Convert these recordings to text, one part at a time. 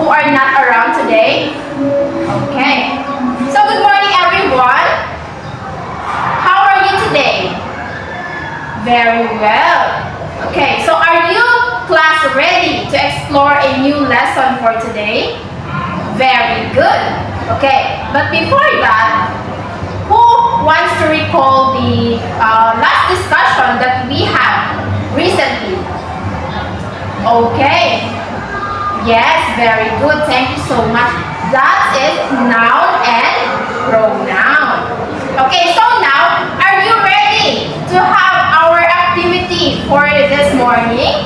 who are not around today? Okay. So good morning everyone. How are you today? Very well. Okay, so are you class ready to explore a new lesson for today? Very good. Okay, but before that, who wants to recall the last discussion that we had recently? Okay. Yes, very good. Thank you so much. That is noun and pronoun. Okay, so now, are you ready to have our activity for this morning?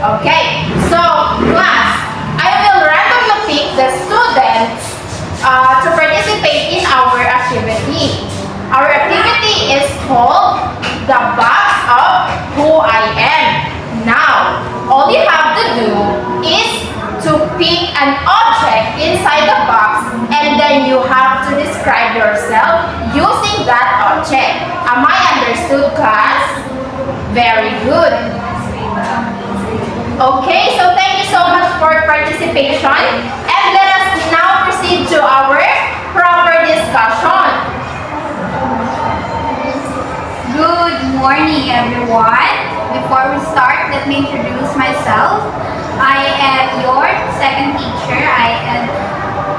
Okay, so class, I will randomly pick the students to participate in our activity. Our activity is called the box of who I am. Now, all you have to do is to pick an object inside the box and then you have to describe yourself using that object. Am I understood, class? Very good. Okay, so thank you so much for participation and let us now proceed to our proper discussion. Good morning everyone. Before we start, let me introduce myself. I am your second teacher. I am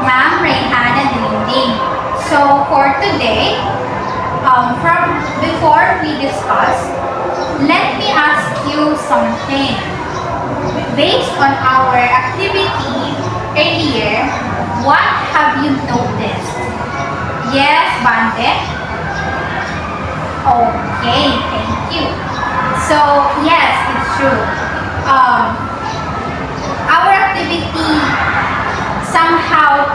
Ma'am Rayhana Dinding. So for today, from before we discuss, let me ask you something. Based on our activity earlier, what have you noticed? Yes, Bande? Okay, thank you. So yes, it's true. Our activity somehow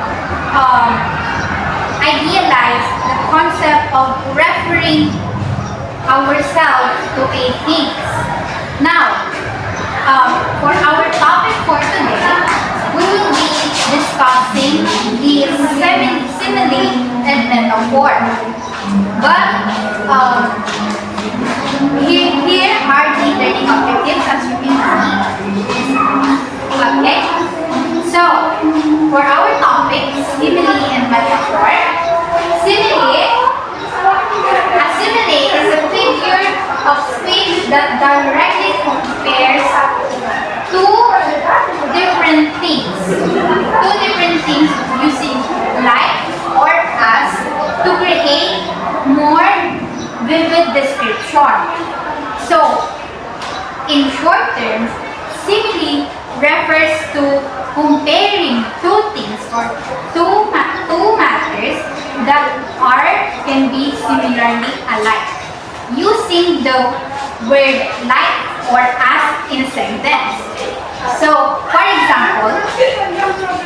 idealized the concept of referring ourselves to a things. Now, for our topic for today, we will be discussing the simile and metaphor. But here are the learning objectives as you can see. Okay, so for our topic, simile and metaphor. A simile is a figure of speech that directly compares two different things using like or as to create more vivid description. So, in short terms, simile refers to comparing two things or two matters that can be similarly alike using the word like or as in a sentence. So, for example,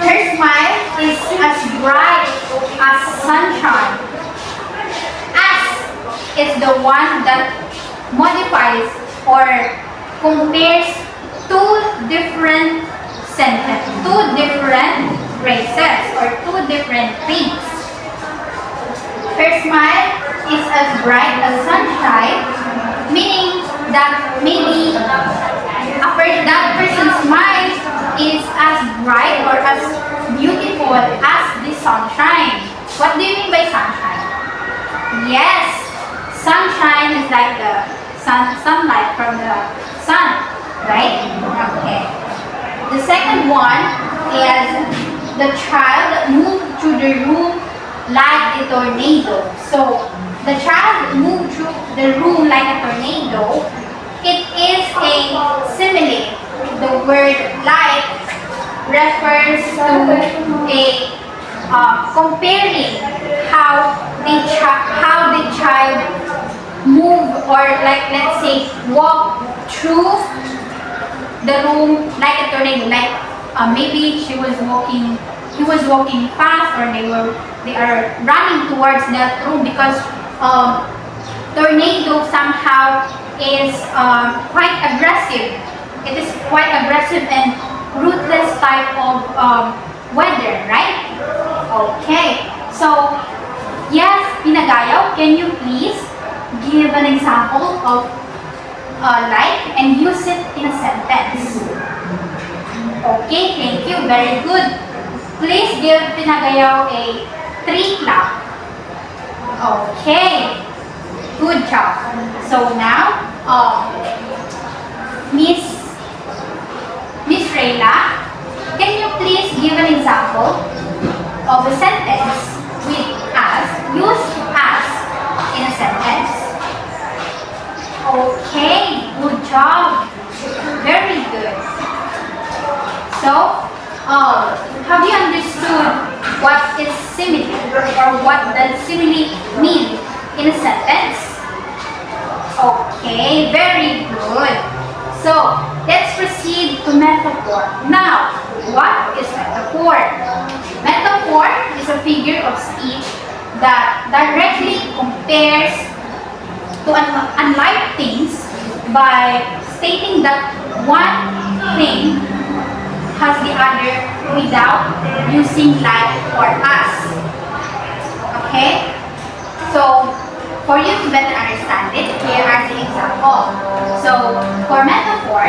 her smile is as bright as sunshine. As is the one that modifies or compares two different phrases or two different things. Her smile is as bright as sunshine, meaning that maybe that person's smile is as bright or as beautiful as the sunshine. What do you mean by sunshine? Yes, sunshine is like the sunlight from the sun, right? Okay. The second one is the child moved through the room like a tornado. So the child moved through the room like a tornado. It is a simile. The word like refers to a comparing how the child move or like let's say walk through the room like a tornado. Like maybe he was walking fast, or they are running towards that room because tornado somehow is quite aggressive. It is quite aggressive and ruthless type of weather, right? Okay. So, yes, Pinagayaw, can you please give an example of like and use it in a sentence? Okay, thank you. Okay, very good. Please give Pinagayaw a 3 clap. Okay, good job. So now, Miss Rayla, can you please give an example of a sentence with as, use as in a sentence? Okay, good job. Very good. So, have you understood what is simile or what does simile mean in a sentence? Okay, very good. So, let's proceed to metaphor. Now, what is metaphor? Metaphor is a figure of speech that directly compares to unlike things by stating that one thing has the other without using like or as. Okay? So, for you to better understand it, here are the example. So, for metaphor,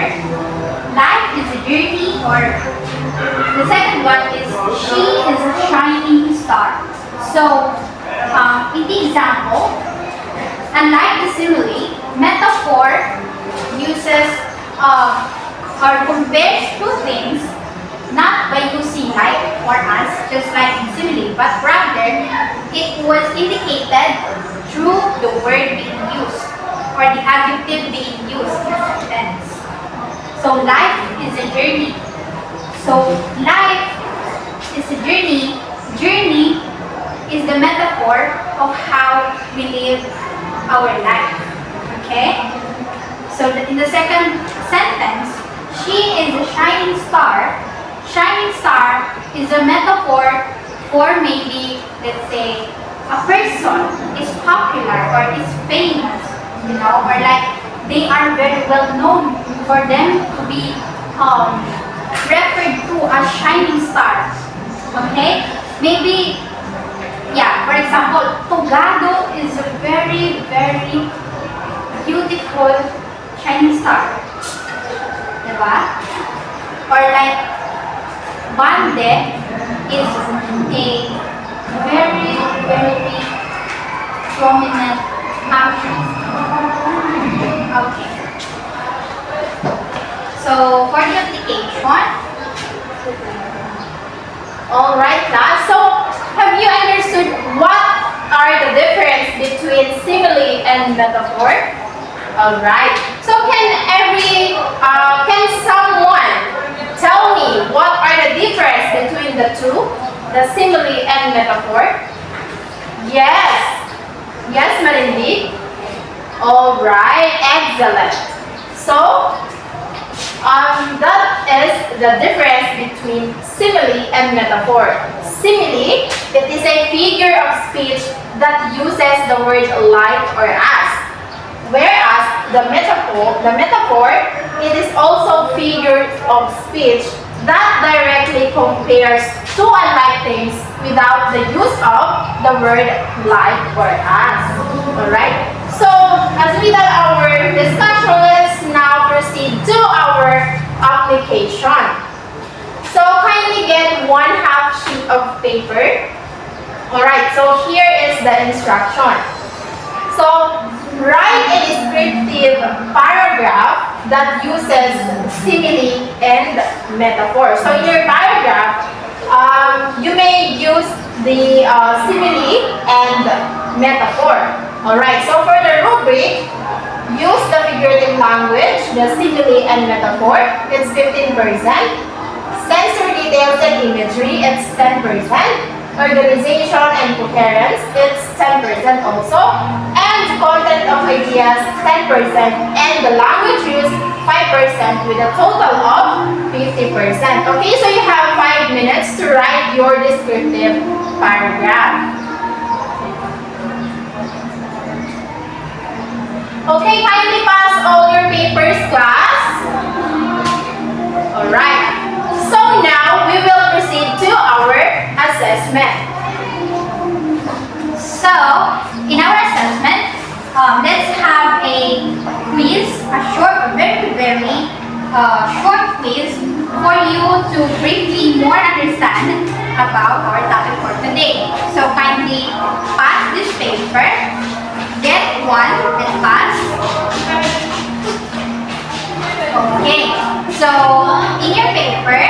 life is a journey, or the second one is she is a shining star. So, in the example, unlike the simile, metaphor uses or compares two things not by using like or as, just like in simile, but rather it was indicated through the word being used or the adjective being used in a sentence. So life is a journey. So life is a journey. Journey is the metaphor of how we live our life. Okay? So in the second sentence, she is a shining star. Shining star is a metaphor for maybe, let's say, a person is popular or is famous, or like they are very well known for them to be referred to as shining stars. Okay? Maybe, yeah, for example, Togado is a very, very beautiful shining star. Diba? Or like, Bande is a very, very prominent actress. Okay. So, for the application, Alright class, so have you understood what are the difference between simile and metaphor? Alright, so can someone tell me what are the difference between the two, the simile and metaphor? Yes, yes Marindi. Alright, excellent. So, that is the difference between simile and metaphor. Simile, it is a figure of speech that uses the word like or as. Whereas the metaphor, it is also figure of speech that directly compares two unlike things without the use of the word like or as. Alright? So, as we done our discussion, let's now proceed to our application. So, kindly get 1/2 sheet of paper. Alright, so here is the instruction. So, write a descriptive paragraph that uses simile and metaphor. So, in your paragraph, you may use the simile and metaphor. Alright, so for the rubric, use the figurative language, the simile and metaphor, it's 15%. Sensory details and imagery, it's 10%. Organization and coherence, it's 10% also. And content of ideas, 10%. And the language use, 5% with a total of 50%. Okay, so you have 5 minutes to write your descriptive paragraph. Okay, kindly pass all your papers, class. Alright. So now we will proceed to our assessment. so in our assessment, let's have a quiz, a very, very short quiz for you to briefly more about our topic for today. So kindly pass this paper, get one and pass. Okay, so in your paper,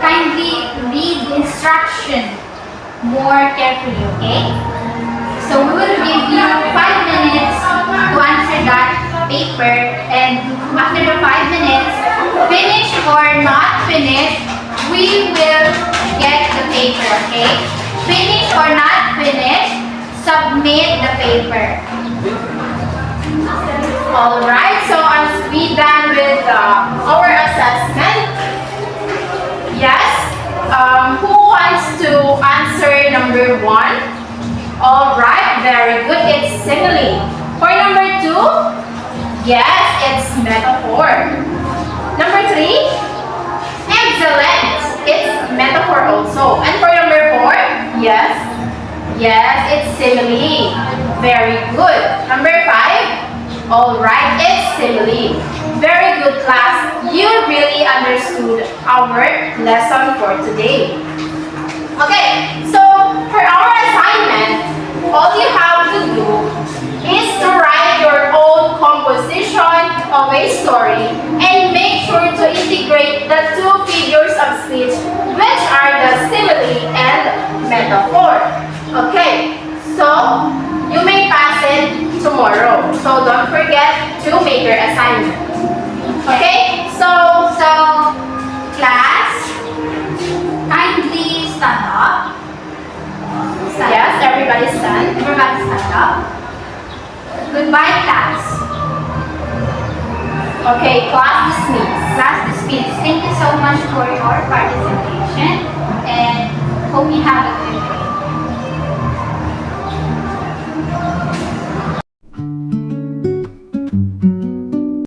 kindly read the instruction more carefully, okay? So we will give you 5 minutes to answer that paper, and after the 5 minutes, finish or not finish, we will get the paper, okay? Finish or not finish, submit the paper. Alright, so as we done with our assessment, yes, who wants to answer number 1? Alright, very good. It's simile. For number 2, yes, it's metaphor. Number 3, excellent. It's metaphor also. And for number 4, yes, it's simile. Very good. Number 5, alright, it's simile. Very good, class. You really understood our lesson for today. Okay, so for our assignment, all you have to do is to write your own composition of a story and make sure to integrate the 2 figures of speech, which are the simile and metaphor. Okay, so you may pass it tomorrow. So don't forget to make your assignment. Okay, so class, kindly stand up. yes, everybody stand. Everybody stand up. Goodbye, class. Okay, class dismissed. Class dismissed. Thank you so much for your participation, and hope you have a good day.